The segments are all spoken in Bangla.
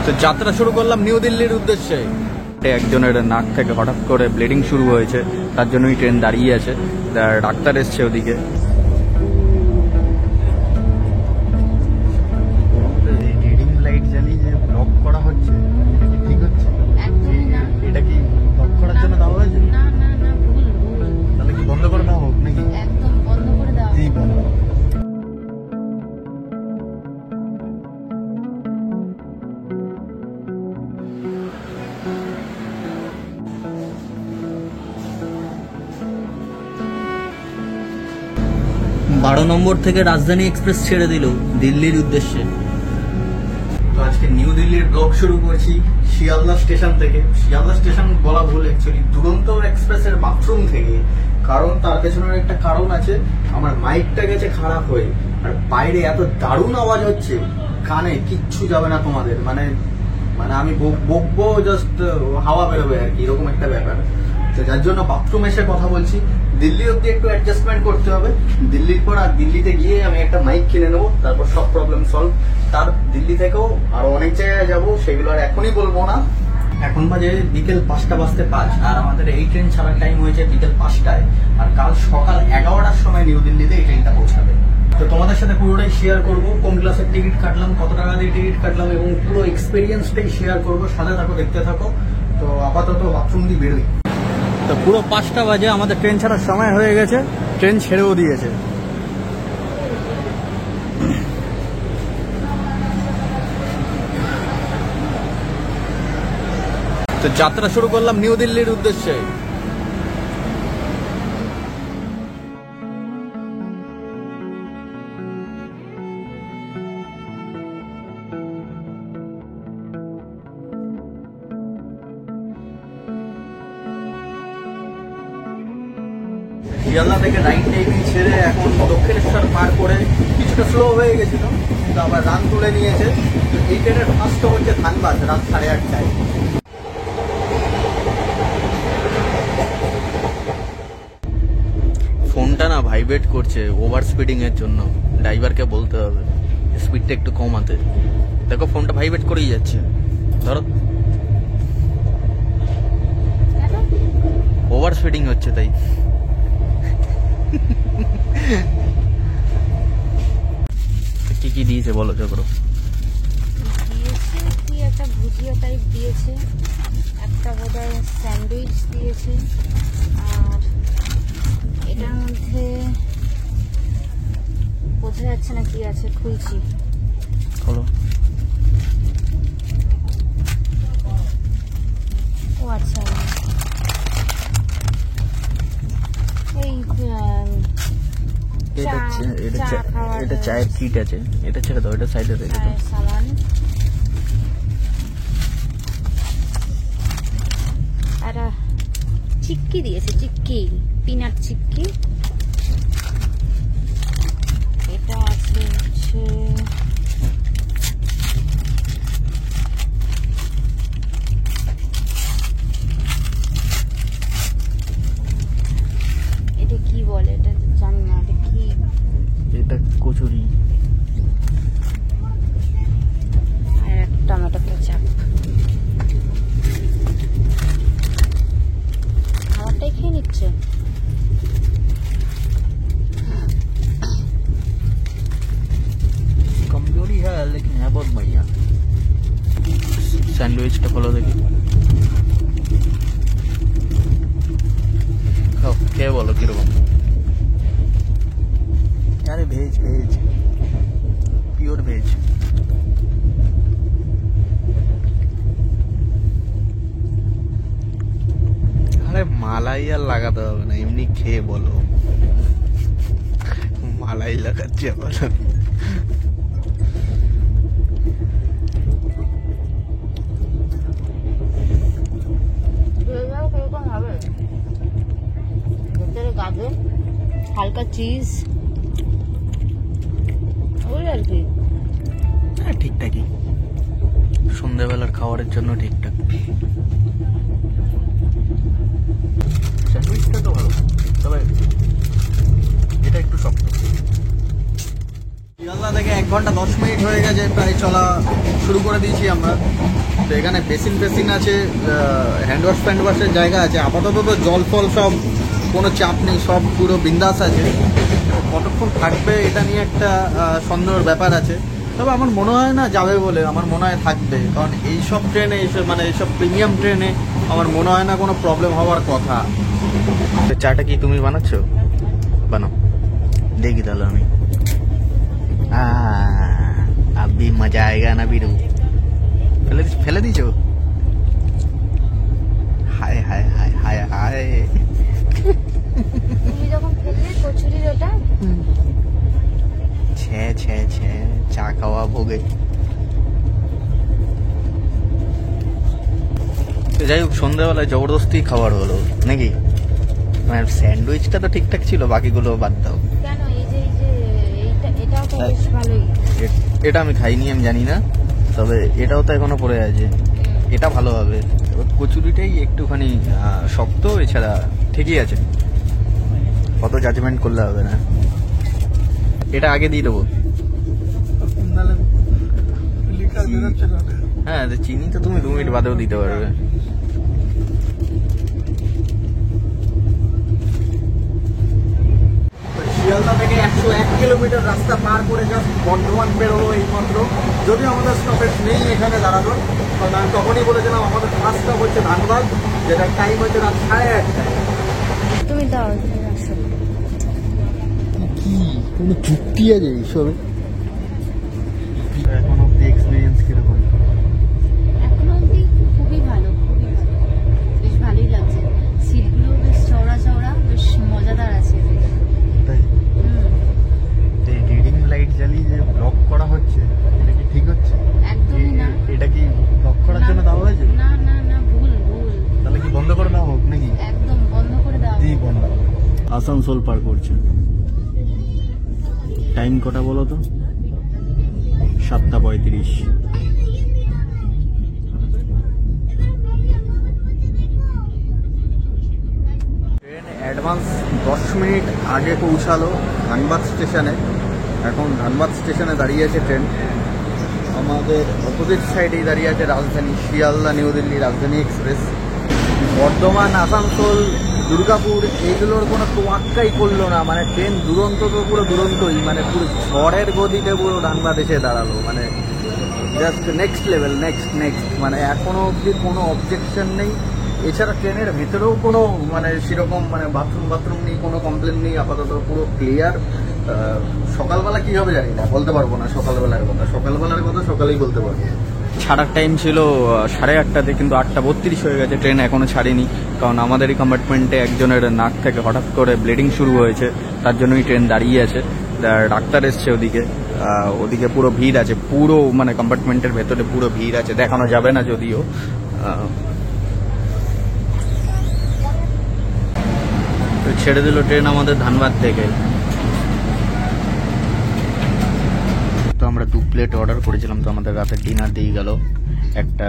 তো যাত্রা শুরু করলাম নিউ দিল্লির উদ্দেশ্যে। একজনের নাক থেকে হঠাৎ করে ব্লিডিং শুরু হয়েছে, তার জন্যই ট্রেন দাঁড়িয়ে আছে। ডাক্তার এসছে ওদিকে। রিডিং লাইট জানি যে ব্লক করা হচ্ছে, ঠিক হচ্ছে? এটা কি ব্লক করার জন্য দেওয়া হয়েছে? না না না, ভুল ভুল। তাহলে কি বন্ধ করে দেওয়া হোক নাকি? একদম বন্ধ করে দাও। জি বন্ধ। বারো নম্বর থেকে রাজধানী এক্সপ্রেস ছেড়ে দিল দিল্লির উদ্দেশ্যে। তো আজকে নিউ দিল্লির ব্লগ শুরু করছি শিয়ালদা স্টেশন থেকে। শিয়ালদা স্টেশন বলা ভুল, অ্যাকচুয়ালি দুরন্ত এক্সপ্রেসের বাথরুম থেকে। কারণ তার পেছনের একটা কারণ আছে, আমার মাইকটা গেছে খারাপ হয়ে, আর বাইরে এত দারুণ আওয়াজ হচ্ছে, কানে কিচ্ছু যাবে না তোমাদের। মানে মানে আমি বকবো, জাস্ট হাওয়া বেরোবে আর কি, এরকম একটা ব্যাপার। তো যার জন্য বাথরুম এসে কথা বলছি। দিল্লি অব্দি একটু অ্যাডজাস্টমেন্ট করতে হবে। দিল্লির পর আর দিল্লিতে গিয়ে আমি একটা মাইক কিনে নেবো, তারপর সব প্রবলেম সলভ। তার দিল্লি থেকেও আরো অনেক জায়গায় যাবো, সেগুলো আর এখনই বলবো না। এখন বাজে বিকেল 5টা বাজতে 5, আর আমাদের এই ট্রেন ছাড়ার টাইম হয়েছে বিকেল 5টায়। আর কাল সকাল 11টার সময় নিউ দিল্লিতে এই ট্রেনটা পৌঁছাবে। তো তোমাদের সাথে পুরোটাই শেয়ার করবো, কোন ক্লাসের টিকিট কাটলাম, কত টাকা দিয়ে টিকিট কাটলাম, এবং পুরো এক্সপিরিয়েন্সটাই শেয়ার করবো। সাথে থাকো, দেখতে থাকো। তো আপাতত বাথরুম দিয়ে বেরোই। তো পুরো 5টা বাজে, আমাদের ট্রেন ছাড়ার সময় হয়ে গেছে, ট্রেন ছেড়েও দিয়েছে। তো যাত্রা শুরু করলাম নিউ দিল্লির উদ্দেশ্যে। শিয়ালদা থেকে রাইট টাইমিং ছেড়ে এখন দক্ষিণেশ্বর পার করে কিছুটা স্লো হয়ে গেছিল, কিন্তু আবার রান তুলে নিয়েছে। তো এই ট্রেনের ফার্স্ট হচ্ছে ধানবাদ, রাত 8:30টায়। ফোনটা না ভাইব্রেট করছে ওভার স্পিডিং এর জন্য, ড্রাইভারকে বলতে হবে স্পিডটা একটু কমাতে। দেখো ফোনটা ভাইব্রেট করেই যাচ্ছে, ধরো। ওভার স্পিডিং হচ্ছে তাই। কি কি দিয়েছে বলো, চক্র? দিয়েছে কি একটা ভুজিয়া টাইপ দিয়েছে, একটা বোধহয় স্যান্ডউইচ দিয়েছে, আর এটার মধ্যে বোঝা যাচ্ছে না কি আছে, খুলছি। হলো ও আচ্ছা, এই এটা চায়ের কিট আছে, এটা ছেড়ে দাও, এটা সাইডে রেখে দাও। সাবান আর চিক্কি দিয়েছে, চিক্কি, পিনাট চিক্কি। এটা আছে হচ্ছে এটা কি বলে, এটা জানি না, এটা কি? এটা কচুরি আর একটা টমেটো কেচাপ। খাবারটাই খেয়ে নিচ্ছে। कमजोरी है लेकिन है बहुत बढ़िया। सैंडविचটা ফলো দেখি, খাও, কে বলো কিরকম? আরে ভেজ, ভেজ, পিওর ভেজ। আরে মালাই আর লাগাতে হবে না, এমনি খেয়ে বলো। মালাই লাগাচ্ছে বলো। গাজর, হালকা চিজ, ওই আর কি। হ্যাঁ ঠিকঠাকই, সন্ধ্যাবেলার খাবারের জন্য ঠিকঠাক। স্যান্ডউইচটা তো ভালো, তবে এটা একটু শক্ত। শিয়ালদা থেকে 1 ঘন্টা 10 মিনিট হয়ে গেছে প্রায় চলা। শুরু করে দিয়েছি আমরা। তো এখানে বেসিন আছে, হ্যান্ড ওয়াশের জায়গা আছে। আপাতত তো জল ফল সব কোনো চাপ নেই, সব পুরো বিন্দাস আছে। কতক্ষণ থাকবে এটা নিয়ে একটা সন্দেহের ব্যাপার আছে, তবে আমার মনে হয় না যাবে বলে, আমার মনে হয় থাকবে। কারণ এইসব ট্রেনে এইসব প্রিমিয়াম ট্রেনে আমার মনে হয় না কোনো প্রবলেম হওয়ার কথা। চাটা কি তুমি বানাচ্ছ? বানাও, দেখি তাহলে আমি। अभी मजा आएगा ना बीरू। ফেলে দিছো? হায় হায় হায় হায় হায়। তুমি যখন ফেললে কচুরির ওটা ছে চা খাওয়া ভোগে। তো যাই হোক, সন্ধ্যাবেলায় জবরদস্তি খাবার হলো নাকি? মানে স্যান্ডউইচটা তো ঠিকঠাক ছিল, বাকিগুলো বাদ দাও। কেন এই যে এটাও তো বেশ ভালোই। এটা আমি খাইনি, আমি জানি না, তবে এটাও তো এখনো পড়ে আছে। এটা ভালো হবে। কচুরিটাই একটুখানি শক্ত, এছাড়া ঠিকই আছে, কত জাজমেন্ট করলে হবে না। এটা আগে দিয়ে দেবো। হ্যাঁ, চিনি তো তুমি 2 মিনিট বাদেও দিতে পারবে। শিয়ালদা থেকে 101 কিলোমিটার রাস্তা পার করে জাস্ট বর্ধমান বেরোলো এইমাত্র। যদিও আমাদের স্টপেজ নেই এখানে দাঁড়ানোর, কারণ আমি তখনই বলেছিলাম আমাদের ফার্স্ট স্টপ হচ্ছে ধানবাদ, যেটার টাইম হচ্ছে রাত 8:30। তুমি দাও, তুমি আসো। কি কোনো যুক্তি আছে এইসবে? এখন অব্দি এক্সপিরিয়েন্স কিরকম? এখনো অব্দি খুবই ভালো, খুবই ভালো, বেশ ভালোই লাগছে। সিটগুলো বেশ চওড়া, বেশ মজাদার আছে। তাই এই রিডিং লাইট জ্বালিয়ে যে ব্লক করা হচ্ছে, এটা কি ঠিক হচ্ছে? একদমই না। এটা কি ব্লক করার জন্য দেওয়া হয়েছে? না না না, ভুল। তাহলে কি বন্ধ করে দেওয়া হোক নাকি? একদম বন্ধ করে দাও। বন্ধ। আসানসোল পার করছে। টাইম কটা বলো তো? 7:35। ট্রেন অ্যাডভান্স 10 মিনিট আগে পৌঁছালো ধানবাদ স্টেশনে। এখন ধানবাদ স্টেশনে দাঁড়িয়ে আছে ট্রেন। আমাদের অপোজিট সাইডেই দাঁড়িয়ে আছে রাজধানী, শিয়ালদা নিউ দিল্লি রাজধানী এক্সপ্রেস। বর্ধমান, আসানসোল, দুর্গাপুর এইগুলোর কোনো তোয়াক্কাই করলো না। মানে ট্রেন দুরন্ত তো পুরো দুরন্তই, মানে পুরো ঝড়ের গতিতে পুরো ধানবাদ এসে দাঁড়ালো। মানে জাস্ট নেক্সট লেভেল, নেক্সট। মানে এখনো অবধি কোনো অবজেকশন নেই। এছাড়া ট্রেনের ভেতরেও কোনো মানে সেরকম মানে বাথরুম নেই, কোনো কমপ্লেন নেই। আপাতত পুরো ক্লিয়ার। সকালবেলা কী হবে জানি না, বলতে পারবো না। সকালবেলার কথা সকালেই বলতে পারবো। ছাড়ার টাইম ছিল 8:30, কিন্তু 8:32 হয়ে গেছে। ট্রেন এখনো ছাড়েনি, কারণ আমাদেরই কম্পার্টমেন্টে একজনের নাক থেকে হঠাৎ করে ব্লিডিং শুরু হয়েছে, তার জন্যই ট্রেন দাঁড়িয়ে আছে। ডাক্তার এসছে ওদিকে পুরো ভিড় আছে, পুরো মানে কম্পার্টমেন্টের ভেতরে পুরো ভিড় আছে, দেখানো যাবে না যদিও। ছেড়ে দিল ট্রেন আমাদের ধানবাদ থেকে। তো আমরা 2 প্লেট অর্ডার করেছিলাম, তো আমাদের রাতের ডিনার দিয়ে গেল। একটা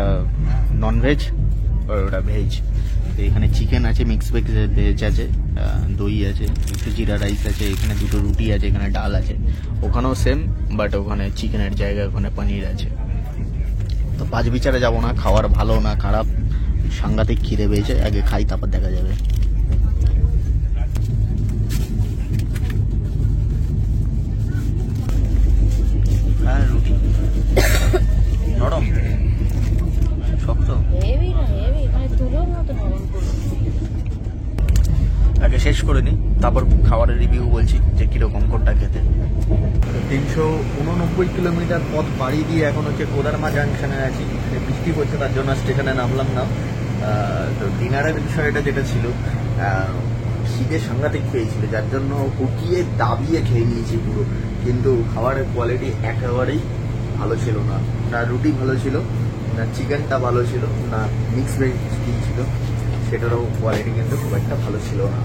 ননভেজ আর ওটা ভেজ। তো এখানে চিকেন আছে, মিক্স ভেজ আছে, দই আছে, একটু জিরা রাইস আছে, এখানে 2টো রুটি আছে, এখানে ডাল আছে। ওখানেও সেম, বাট ওখানে চিকেনের জায়গায় ওখানে পনির আছে। তো পাঁচ বিচারে যাবো না, খাওয়ার ভালো না খারাপ, সাংঘাতিক খিদে পেয়েছে। আগে খাই, তারপর দেখা যাবে। রুটি নরম, শক্ত, হেভি না হেভি, মানে তুলোর মতো নরম পুরো। আগে শেষ করে নিই, তারপর খাবারের রিভিউ বলছি যে কিরকম কোনটা খেতে। 389 কিলোমিটার পথ বাড়ি দিয়ে এখন হচ্ছে কোদারমা জাংশনে আছি। বৃষ্টি পড়ছে, তার জন্য স্টেশনে নামলাম না। তো ডিনারের বিষয়টা যেটা ছিল, খিদে সাংঘাতিক পেয়েছিল, যার জন্য হুকিয়ে দাবিয়ে খেয়ে নিয়েছি পুরো। কিন্তু খাবারের কোয়ালিটি একেবারেই ভালো ছিল না। না রুটি ভালো ছিল, না চিকেনটা ভালো ছিল, না মিক্স ভেজ ছিল, সেটারও কোয়ালিটি কিন্তু খুব একটা ভালো ছিল না।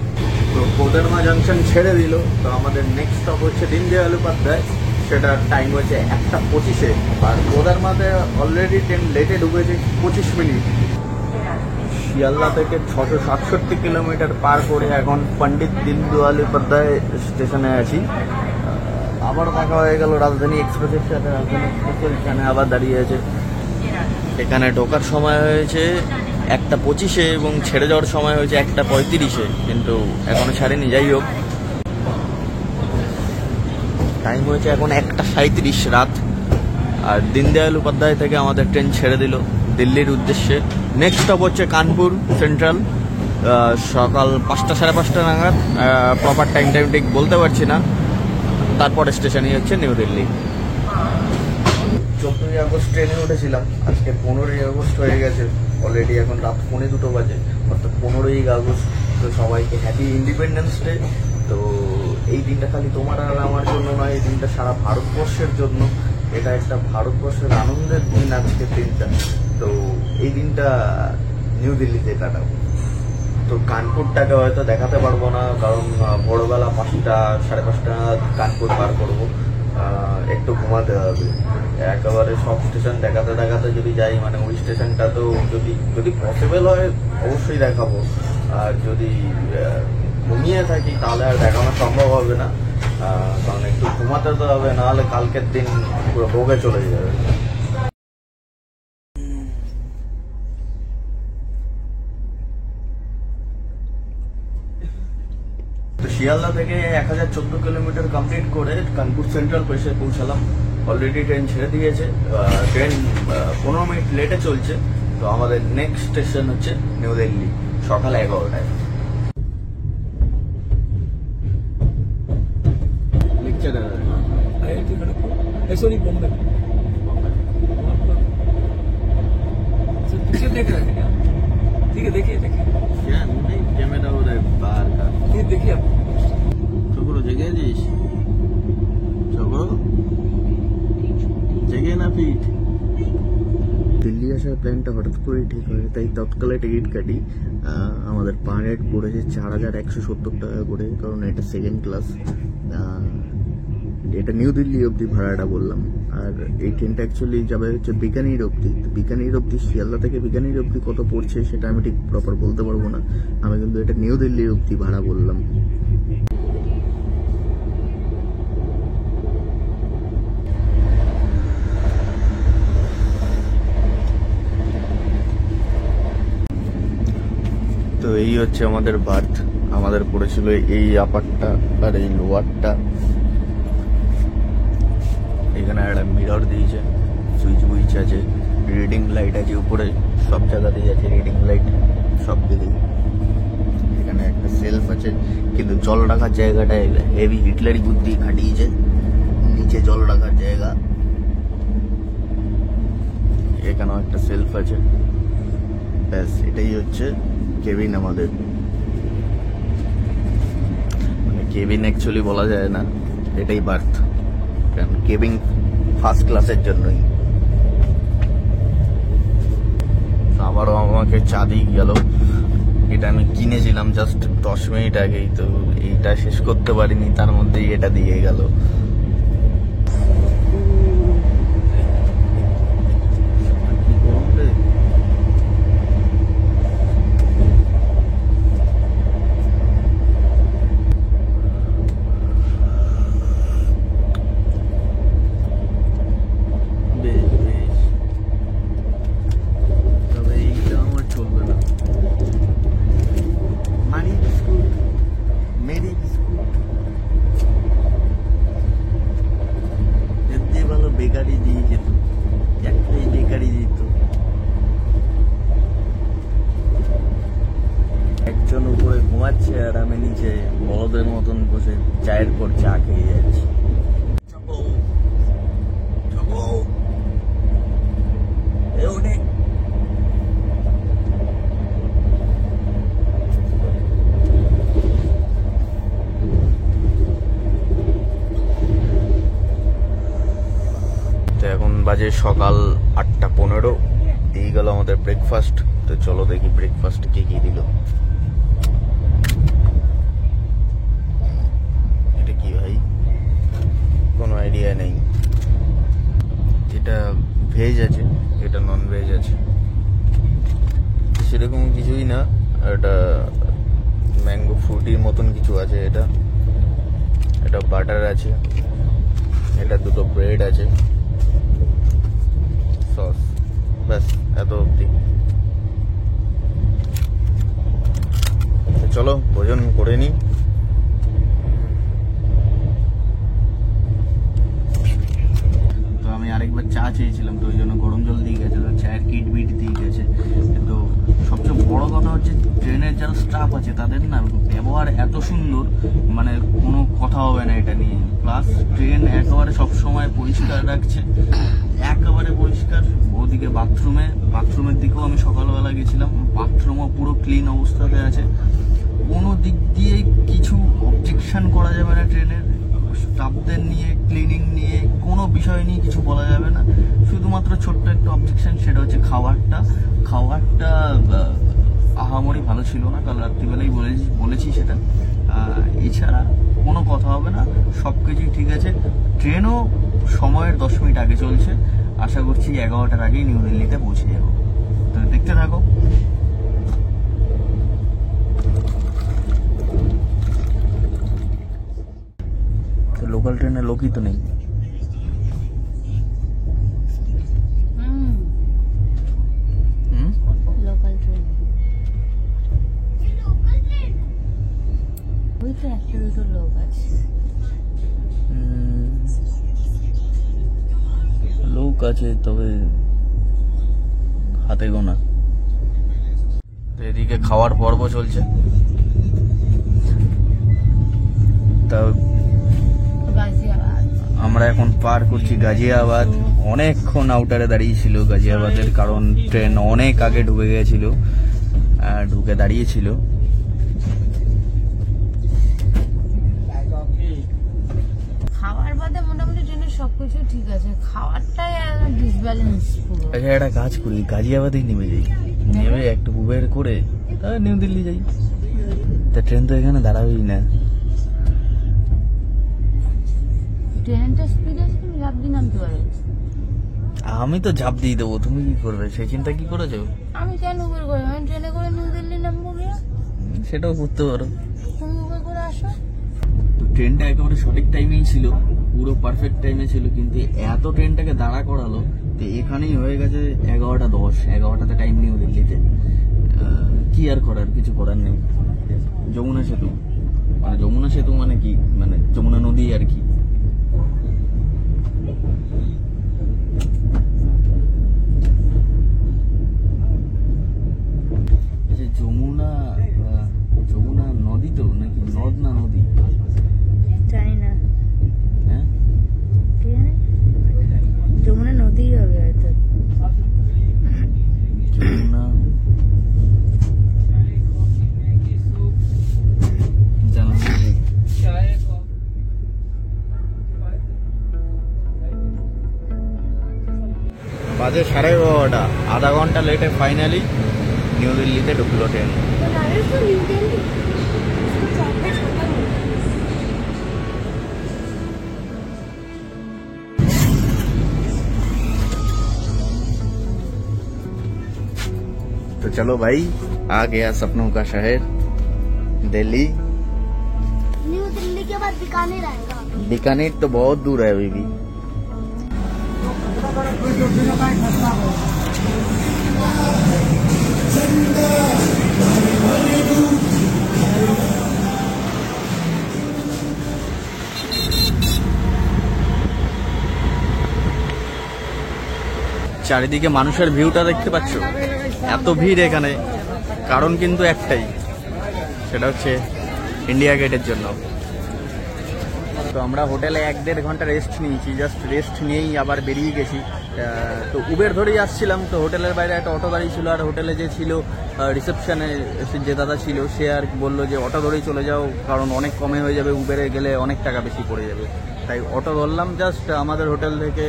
তো কোদারমা জাংশন ছেড়ে দিল। তো আমাদের নেক্সট স্টপ হচ্ছে দীনদয়াল উপাধ্যায়, সেটার টাইম হচ্ছে 1:25। আর কোদারমাতে অলরেডি ট্রেন লেটে ঢুকেছে 25 মিনিট। শিয়ালদা থেকে 667 কিলোমিটার পার করে এখন পণ্ডিত দীনদয়াল উপাধ্যায় স্টেশনে আছি। আবার দেখা হয়ে গেল রাজধানী এক্সপ্রেসের সাথে। রাজধানী এক্সপ্রেস এখানে আবার দাঁড়িয়ে আছে। এখানে ঢোকার সময় হয়েছে 1:25 এবং ছেড়ে যাওয়ার সময় হয়েছে 1:35, কিন্তু এখনো ছাড়েনি। যাই হোক, টাইম হয়েছে এখন 1:37 রাত। আর দীনদয়াল উপাধ্যায় থেকে আমাদের ট্রেন ছেড়ে দিল দিল্লির উদ্দেশ্যে। নেক্সট স্টপ হচ্ছে কানপুর সেন্ট্রাল, সকাল 5টা সাড়ে 5টা নাগাদ। প্রপার টাইম ঠিক বলতে পারছি না। তারপরে স্টেশনই হচ্ছে নিউ দিল্লি। 14ই আগস্ট ট্রেনে উঠেছিলাম, আজকে 15ই আগস্ট হয়ে গেছে অলরেডি। এখন রাত 1:45 বাজে, অর্থাৎ 15ই আগস্ট। তো সবাইকে হ্যাপি ইন্ডিপেন্ডেন্স ডে। তো এই দিনটা খালি তোমার আর আমার জন্য নয়, এই দিনটা সারা ভারতবর্ষের জন্য। এটা একটা ভারতবর্ষের আনন্দের দিন আজকের দিনটা। তো এই দিনটা নিউ দিল্লিতে কাটাবো। তো কানপুরটাকে হয়তো দেখাতে পারবো না, কারণ ভোরবেলা 5টা সাড়ে 5টা কানপুর পার করবো। একটু ঘুমাতে হবে। একেবারে সব স্টেশন দেখাতে দেখাতে যদি যাই, মানে ওই স্টেশনটা তো যদি পসিবল হয় অবশ্যই দেখাবো। আর যদি ঘুমিয়ে থাকি তাহলে আর দেখানো সম্ভব হবে না, কারণ একটু ঘুমাতে তো হবে, নাহলে কালকের দিন পুরো ভোগে চলে যাবে। তো শিয়ালদা থেকে 1014 কিলোমিটার কমপ্লিট করে কানপুর সেন্ট্রাল এসে পৌঁছালাম। অলরেডি ট্রেন ছেড়ে দিয়েছে। ট্রেন 15 মিনিট লেটে চলছে। তো আমাদের নেক্সট স্টেশন হচ্ছে নিউ দিল্লি, সকাল 11টায়। सॉरी बॉम्बे पीछे देख रहे हैं क्या? ठीक है, देखिए क्या नहीं, कैमरा हो रहा है बाहर का। ये देखिए आप छोकरो जगह दिस, छोकरो जगह ना पीठ। দিল্লি আসার প্ল্যানটা হঠাৎ করেই ঠিক হয়, তাই তৎকালে টিকিট কাটি। আমাদের পার হেড পড়েছে 4170 টাকা করে, কারণ এটা সেকেন্ড ক্লাস। এটা নিউ দিল্লি অবধি ভাড়াটা বললাম। আর এই ট্রেনটা অ্যাকচুয়ালি যাবে হচ্ছে বিকানির অবধি। বিকানির অবধি, শিয়ালদা থেকে বিকানির অবধি কত পড়ছে সেটা আমি ঠিক প্রপার বলতে পারবো না। আমি কিন্তু এটা নিউ দিল্লির অবধি ভাড়া বললাম। তো এই হচ্ছে আমাদের বার্থ। আমাদের পড়েছিল এই আপারটা আর এই লোয়ারটা। এখানে একটা মিরর দিয়েছে, সুইচ বুইচ আছে, রিডিং লাইট আছে উপরে, সব জায়গাতেই আছে রিডিং লাইট সব দিকেই। এখানে একটা সেলফ আছে, কিন্তু জল রাখার জায়গাটায় হেভি হিটলারি বুদ্ধি খাটিয়েছে। নিচে জল রাখার জায়গা, এখানেও একটা সেলফ আছে। ব্যাস, এটাই হচ্ছে কেবিন আমাদের। মানে কেবিন অ্যাকচুয়ালি বলা যায় না, এটাই বার্থ। কারণ কেবিন ফার্স্ট ক্লাসের জন্যই। আবারও আমাকে চা দিয়ে গেল। এটা আমি কিনেছিলাম জাস্ট 10 মিনিট আগেই, তো এইটা শেষ করতে পারিনি, তার মধ্যেই এটা দিয়ে গেল। বেকারি দিয়ে যেত, একটাই বেকারি দিত। একজন উপরে ঘুমাচ্ছে আর আমি নিচে বড়দের মতন বসে চায়ের পর চা খেয়ে যাচ্ছি। এখন বাজে সকাল 8:15, দিয়ে গেল আমাদের ব্রেকফাস্ট। তো চলো দেখি ব্রেকফাস্ট কি কি দিল। এটা কি ভাই, কোনো আইডিয়া নেই। এটা ভেজ আছে, এটা নন ভেজ আছে, সেরকম কিছুই না। এটা ম্যাঙ্গো ফ্রুটির মতন কিছু আছে। এটা বাটার আছে, এটা দুটো ব্রেড আছে, সস, ব্যাস এত অবধি। চলো ভোজন করে নিই। তো আমি আরেকবার চা চেয়েছিলাম, তো ওই জন্য গরম জল দিয়ে গেছে, তো চায়ের কিট বিট দিয়ে গেছে। কিন্তু সবচেয়ে বড় কথা হচ্ছে ট্রেনের যারা স্টাফ আছে তাদের না ব্যবহার এত সুন্দর, মানে কোনো কথা হবে না এটা নিয়ে। প্লাস ট্রেন একেবারে সবসময় পরিষ্কার রাখছে, একেবারে পরিষ্কার। ওদিকে বাথরুমের দিকেও আমি সকালবেলা গেছিলাম, বাথরুমও পুরো ক্লিন অবস্থাতে আছে। কোনো দিক দিয়েই কিছু অবজেকশন করা যাবে না ট্রেনের স্টাফদের নিয়ে, ক্লিনিং নিয়ে, কোনো বিষয় নিয়ে কিছু বলা যাবে না। শুধুমাত্র ছোট্ট একটা অবজেকশন, সেটা হচ্ছে খাবারটা আহামরি ভালো ছিল না, কাল রাত্রিবেলাই বলেছি সেটা। এছাড়া কোনো কথা হবে না, সব কিছুই ঠিক আছে। ট্রেনও সময়ের 10 মিনিট আগে চলছে, আশা করছি 11টার আগেই নিউ দিল্লিতে পৌঁছে যাব। তো দেখতে থাকো। লোকাল ট্রেনে লোকই তো নেই। লোকাল ট্রেন ওই তো একটা দুটো লোক আছে। লোক আছে তবে হাতে গোনা। তো এদিকে খাওয়ার পর্ব চলছে। তা গাজিয়াবাদ আমরা এখন পার করছি গাজিয়াবাদ। অনেকক্ষণ আউটারে দাঁড়িয়েছিল গাজিয়াবাদের, কারণ ট্রেন অনেক আগে ঢুকে গেছিল, ঢুকে দাঁড়িয়েছিল। খাওয়ার বাদে মোটামুটি ট্রেনের সবকিছু ঠিক আছে, খাওয়ারটাই ডিসব্যালেন্স পুরো। আচ্ছা একটা কাজ করি, গাজিয়াবাদেই নেমে যাই, নেমে একটু উবের করে তাহলে নিউ দিল্লি যাই। তা ট্রেন তো এখানে দাঁড়াবেই না। ট্রেনটা স্পিড আছে, তুমি ঝাঁপ দিয়ে নামতে পারো। আমি তো ঝাঁপ দিয়ে দেবো, তুমি কি করবে সেই চিন্তা কি করেছো? আমি কেন উবের করি? আমি ট্রেনে করে নিউ দিল্লি নামবো গিয়া, সেটাও করতে পারো। তুমি উবের করে আসো। তো ট্রেনটা একেবারে সঠিক টাইমেই ছিল, পুরো পারফেক্ট টাইমে ছিল, কিন্তু এত ট্রেনটাকে দাঁড়া করালো। তো এখানেই হয়ে গেছে 11:10, 11টাতে টাইম নিউ দিল্লিতে। কি আর করার, কিছু করার নেই। যমুনা সেতু মানে কি, মানে যমুনা নদী আর কি। যমুনা নদী তো নাকি নদ না নদী জানি না, হ্যাঁ যমুনা নদী হবে হয়তো। যমুনা জানলাম ঠিক। বাজে 11:30, আধা ঘন্টা লেটে ফাইনালি নিউ দিল্লিতে ঢুকলো ট্রেন। तो चलो भाई, आ गया सपनों का शहर दिल्ली। न्यू दिल्ली के बाद बीकानेर आएगा। बीकानेर तो बहुत दूर है अभी भी। চারিদিকে মানুষের ভিউটা দেখতে পাচ্ছ, এত ভিড় এখানে, কারণ কিন্তু একটাই, সেটা হচ্ছে ইন্ডিয়া গেটের জন্য। তো আমরা হোটেলে 1-1.5 ঘন্টা রেস্ট নিয়েছি, জাস্ট রেস্ট নিয়েই আবার বেরিয়ে গেছি। তো উবের ধরেই আসছিলাম, তো হোটেলের বাইরে একটা অটো গাড়ি ছিল, আর হোটেলে যে ছিল রিসেপশনে যে দাদা ছিল সে আর বললো যে অটো ধরেই চলে যাও, কারণ অনেক কমে হয়ে যাবে, উবেরে গেলে অনেক টাকা বেশি পড়ে যাবে। তাই অটো ধরলাম। জাস্ট আমাদের হোটেল থেকে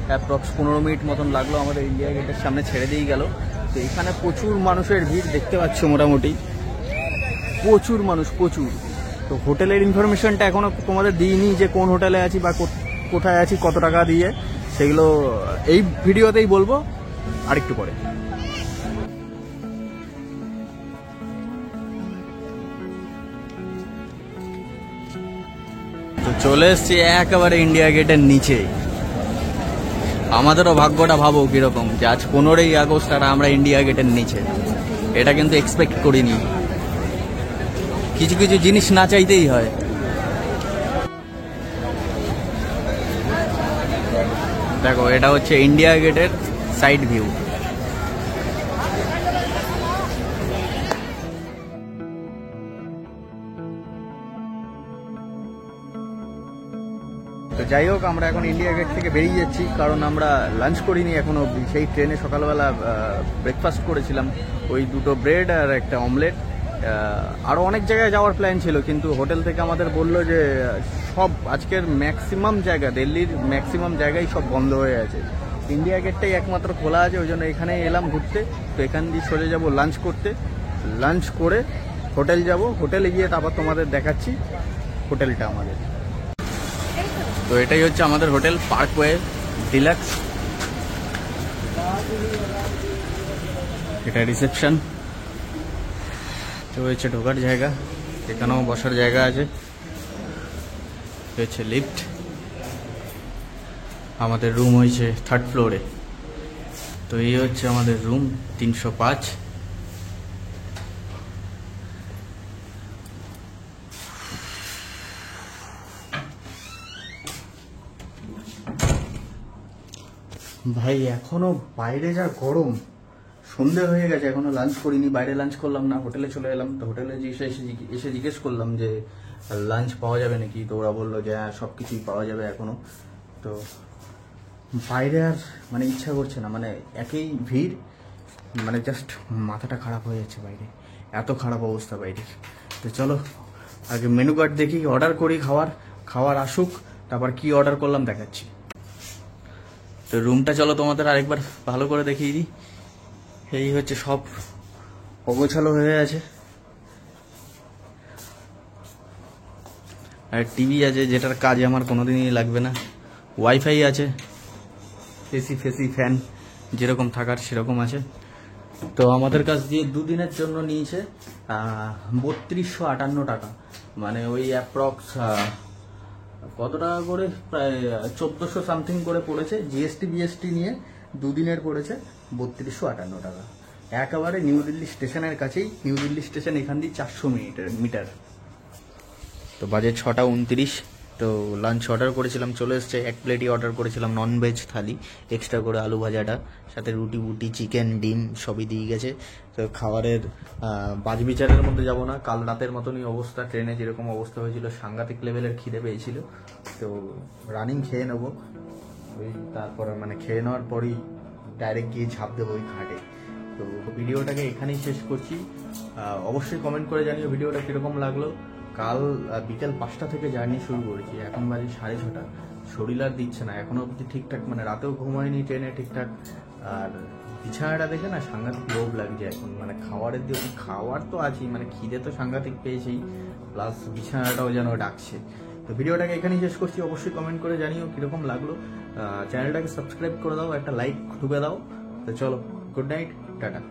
অ্যাপ্রক্স 15 মিনিট মতন লাগলো, আমাদের ইন্ডিয়া গেটের সামনে ছেড়ে দিয়ে গেল। তো এখানে প্রচুর মানুষের ভিড় দেখতে পাচ্ছ, মোটামুটি প্রচুর মানুষ, প্রচুর। তো হোটেলের ইনফরমেশনটা এখনও তোমাদের দিইনি, যে কোন হোটেলে আছি বা কোথায় আছি, কত টাকা দিয়ে, সেগুলো এই ভিডিওতেই বলবো আরেকটু পরে। তো চলে এসছি একেবারে ইন্ডিয়া গেটের নিচে। আমাদেরও ভাগ্যটা ভাবো কিরকম যে আজ 15ই আগস্ট আর আমরা ইন্ডিয়া গেটের নিচে। এটা কিন্তু এক্সপেক্ট করিনি। কিছু কিছু জিনিস না চাইতেই হয়। দেখো এটা হচ্ছে ইন্ডিয়া গেটের সাইড ভিউ। তো যাই হোক, আমরা এখন ইন্ডিয়া গেট থেকে বেরিয়ে যাচ্ছি, কারণ আমরা লাঞ্চ করিনি এখনো অবধি। সেই ট্রেনে সকালবেলা ব্রেকফাস্ট করেছিলাম, ওই 2টো ব্রেড আর একটা অমলেট। আরও অনেক জায়গায় যাওয়ার প্ল্যান ছিল, কিন্তু হোটেল থেকে আমাদের বললো যে সব আজকের ম্যাক্সিমাম জায়গা, দিল্লির ম্যাক্সিমাম জায়গায় সব বন্ধ হয়ে আছে, ইন্ডিয়া গেটটাই একমাত্র খোলা আছে। ওই জন্য এখানে এলাম ঘুরতে। তো এখান দিয়ে সোজা যাবো লাঞ্চ করতে। লাঞ্চ করে হোটেল যাব, হোটেলে গিয়ে তারপর তোমাদের দেখাচ্ছি হোটেলটা আমাদের। তো এটাই হচ্ছে আমাদের হোটেল, পার্কওয়ে ডিলাক্স। এটা রিসেপশন। তো হচ্ছে ঢোকার জায়গা, এখানেও বসার জায়গা আছে। হচ্ছে লিফট। আমাদের রুম হয়েছে 3rd ফ্লোরে। তো এই হচ্ছে আমাদের রুম 305। ভাই এখনো বাইরে যা গরম, সন্ধে হয়ে গেছে, এখনো লাঞ্চ করিনি। বাইরে লাঞ্চ করলাম না, হোটেলে চলে এলাম। তো হোটেলে এসে জিজ্ঞেস করলাম যে লাঞ্চ পাওয়া যাবে নাকি। তো ওরা বললো যে হ্যাঁ সব কিছুই পাওয়া যাবে এখনো। তো বাইরে আর মানে ইচ্ছা করছে না, মানে একই ভিড়, মানে জাস্ট মাথাটা খারাপ হয়ে যাচ্ছে বাইরে, এত খারাপ অবস্থা বাইরে। তো চলো আগে মেনু কার্ড দেখি, অর্ডার করি খাবার আসুক, তারপর কি অর্ডার করলাম দেখাচ্ছি। তো রুমটা চলো তোমাদের আরেকবার ভালো করে দেখিয়ে দিই। এই হচ্ছে সব অগোছালো হয়ে আছে, আর টিভি আছে যেটার কাজে আমার কোনোদিনই লাগবে না। ওয়াইফাই আছে, এসি ফেসি ফ্যান যেরকম থাকার সেরকম আছে। তো আমাদের কাছ দিয়ে 2 দিনের জন্য নিয়েছে 3258 টাকা, মানে ওই অ্যাপ্রক্স কত টাকা করে, প্রায় 1400 সামথিং করে পড়েছে। জিএসটি বিএসটি নিয়ে 2 দিনের পড়েছে 3258 টাকা। একেবারে নিউ দিল্লি স্টেশনের কাছেই। নিউ দিল্লি স্টেশন এখান দিয়ে 400 মিটার। তো বাজে 6:29। তো লাঞ্চ অর্ডার করেছিলাম, চলে এসছে। 1 প্লেটই অর্ডার করেছিলাম ননভেজ থালি, এক্সট্রা করে আলু ভাজাটা, সাথে রুটি বুটি চিকেন ডিম সবই দিয়ে গেছে। তো খাবারের বাজবিচারের মধ্যে যাব না, কাল রাতের মতনই অবস্থা। ট্রেনে যেরকম অবস্থা হয়েছিল, সাংঘাতিক লেভেলের খিদে পেয়েছিল। তো রানিং খেয়ে নেবো, ওই তারপরে মানে খেয়ে নেওয়ার পরেই ডাইরেক্ট গিয়ে ঝাঁপ দেবো ওই ঘাটে। তো ভিডিওটাকে এখানেই শেষ করছি। অবশ্যই কমেন্ট করে জানিও ভিডিওটা কীরকম লাগলো। কাল বিকেল 5টা থেকে জার্নি শুরু করেছি, এখন বাজে 6:30। শরীর আর দিচ্ছে না এখনো অবধি ঠিকঠাক, মানে রাতেও ঘুমায়নি ট্রেনে ঠিকঠাক। আর বিছানাটা দেখে না সাংঘাতিক লোভ লাগছে এখন, মানে খাওয়ারের দিয়ে, খাওয়ার তো আছেই, মানে খিদে তো সাংঘাতিক পেয়েছেই, প্লাস বিছানাটাও যেন ডাকছে। তো ভিডিওটাকে এখানেই শেষ করছি। অবশ্যই কমেন্ট করে জানিও কীরকম লাগলো। চ্যানেলটাকে সাবস্ক্রাইব করে দাও, একটা লাইক ঢুকে দাও। তো চলো, গুড নাইট, টাটা।